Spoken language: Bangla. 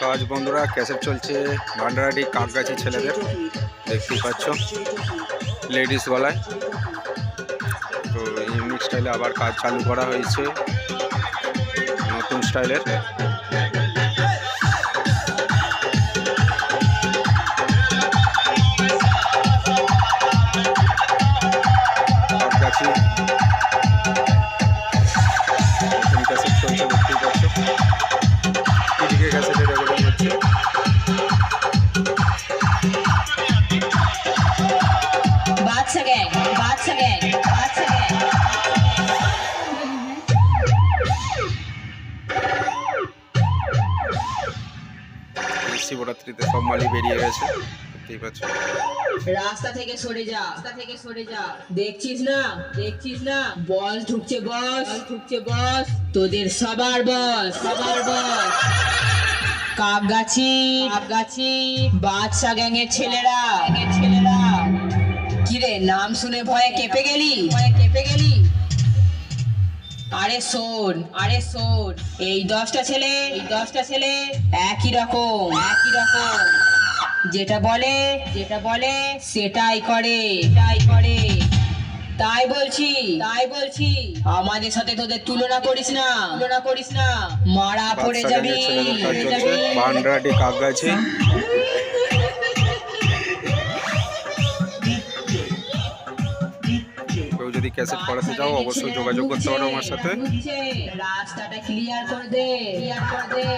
তো আজ বন্ধুরা ক্যাসেট চলছে ভান্ডারাডি কাকগাছি ছেলেদের, দেখতেই পাচ্ছ লেডিস গলায়। তো ইউনিক স্টাইলে আবার কাজ চালু করা হয়েছে, নতুন স্টাইলের। কাকগাছি নতুন ক্যাসেট চলছে, দেখতেই পাচ্ছ। এদিকে ক্যাসেটের রেকর্ডিং হচ্ছে। বাদশা গ্যাং, বাদশা গ্যাং, বাদশা গ্যাং। শিবরাত্রিতে সব মালি বেরিয়ে গেছে, দেখতেই পাচ্ছ। রাস্তা থেকে সরে যা, রাস্তা থেকে সরে যা। দেখছিস না, দেখছিস না, বস ঢুকছে, বস ঢুকছে, বস তোদের সবার বস, সবার বস। কাকগাছি, কাকগাছি বাদশা গ্যাংয়ের ছেলেরা, গ্যাংয়ের ছেলেরা। কিরে নাম শুনে ভয়ে কেঁপে গেলি, ভয়ে কেঁপে গেলি? আরে শোন, আরে শোন, এই 10টা ছেলে, এই 10টা ছেলে একই রকম, একই রকম। যেটা বলে, যেটা বলে সেটাই করে, সেটাই করে। তাই বলছি, তাই বলছি, আমাদের সাথে তোদের তুলনা করিস না, তুলনা করিস না, মারা পড়ে বাদশা যাবি, গ্যাংয়ের ছেলেদের কাজ পড়ে চলছে যাবি। ভান্ডারাডি কাকগাছি। কেউ যদি ক্যাসেট করাতে চাও অবশ্যই যোগাযোগ করতে পারো আমার সাথে। রাস্তাটা ক্লিয়ার করে দে, ক্লিয়ার করে দে।